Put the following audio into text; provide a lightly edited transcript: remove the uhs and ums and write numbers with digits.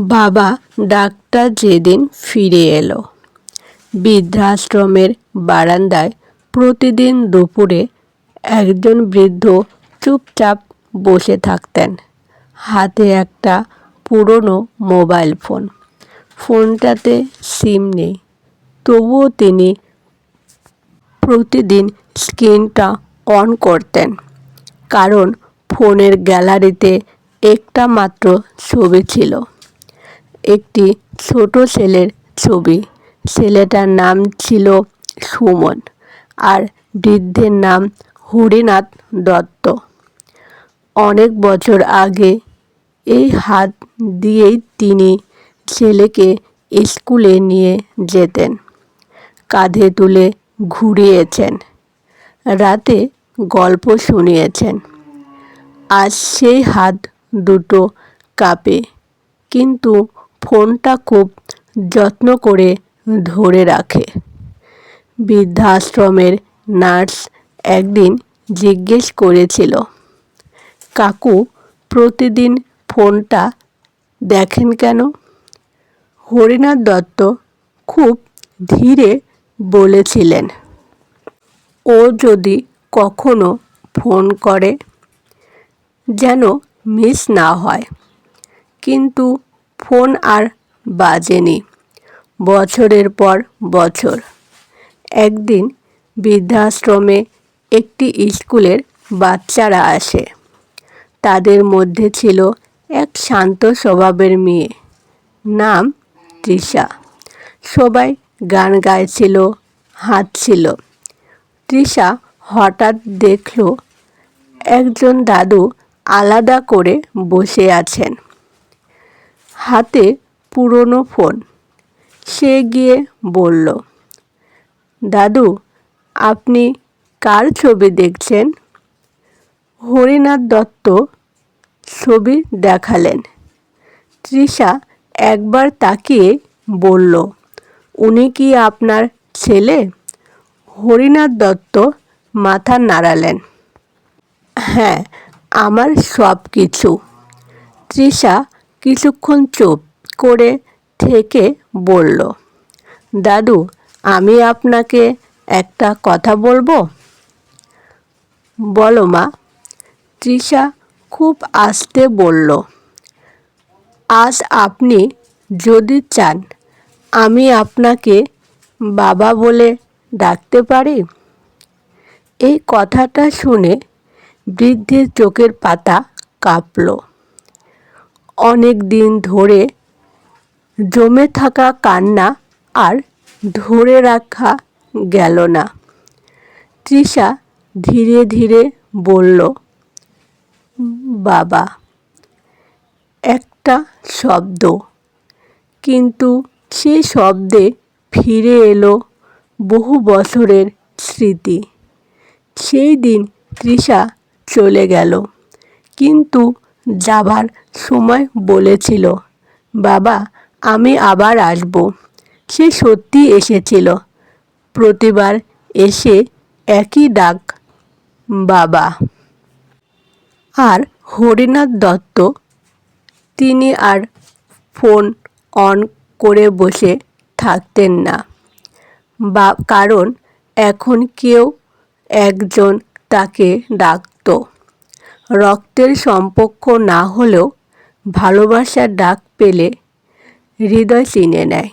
বাবা ডাকটা যেদিন ফিরে এলো, বৃদ্ধাশ্রমের বারান্দায় প্রতিদিন দুপুরে একজন বৃদ্ধ চুপচাপ বসে থাকতেন, হাতে একটা পুরনো মোবাইল ফোন। ফোনটাতে সিম নেই, তবুও তিনি প্রতিদিন স্ক্রিনটা অন করতেন, কারণ ফোনের গ্যালারিতে একটা মাত্র ছবি ছিল, একটি ছোট ছেলের ছবি। ছেলেটার নাম ছিল সুমন, আর বৃদ্ধের নাম হরিনাথ দত্ত। অনেক বছর আগে এই হাত দিয়েই তিনি ছেলেকে স্কুলে নিয়ে যেতেন, কাঁধে তুলে ঘুরিয়েছেন, রাতে গল্প শুনিয়েছেন। আজ সেই হাত দুটো কাঁপে, কিন্তু ফোনটা খুব যত্ন করে ধরে রাখে। বৃদ্ধাশ্রমের নার্স একদিন জিজ্ঞেস করেছিল, কাকু প্রতিদিন ফোনটা দেখেন কেন? হরিনাথ দত্ত খুব ধীরে বলেছিলেন, ও যদি কখনো ফোন করে যেন মিস না হয়। কিন্তু ফোন আর বাজেনি বছরের পর বছর। একদিন বৃদ্ধাশ্রমে একটি স্কুলের বাচ্চারা আসে। তাদের মধ্যে ছিল এক শান্ত স্বভাবের মেয়ে, নাম তৃষা। সবাই গান গাইছিল, হাঁটছিল। তৃষা হঠাৎ দেখল একজন দাদু আলাদা করে বসে আছেন, হাতে পুরনো ফোন। সে গিয়ে বলল, দাদু, আপনি কার ছবি দেখছেন? হরিনাথ দত্ত ছবি দেখালেন। তৃষা একবার তাকিয়ে বলল, উনি কি আপনার ছেলে? হরিনাথ দত্ত মাথা নাড়ালেন। হ্যাঁ, আমার সব কিছু। তৃষা কিছুক্ষণ চুপ করে থেকে বলল, দাদু, আমি আপনাকে একটা কথা বলবো? বলো মা। তৃষা খুব আস্তে বলল, আজ আপনি যদি চান আমি আপনাকে বাবা বলে ডাকতে পারি। এই কথাটা শুনে বৃদ্ধের চোখের পাতা কাঁপল। অনেক দিন ধরে জমে থাকা কান্না আর ধরে রাখা গেল না। তৃষা ধীরে ধীরে বলল, বাবা। একটা শব্দ, কিন্তু সেই শব্দে ফিরে এলো বহু বছরের স্মৃতি। সেই দিন তৃষা চলে গেল, কিন্তু যাবার সময় বলেছিল, বাবা, আমি আবার আসব। সে সত্যি এসেছিল, প্রতিবার এসে একই ডাক, বাবা। আর হরিনাথ দত্ত, তিনি আর ফোন অন করে বসে থাকতেন না, কারণ এখন কেউ একজন তাকে ডাকত। রক্তের সম্পর্ক না হলেও ভালোবাসার ডাক পেলে হৃদয় চিনে নেয়।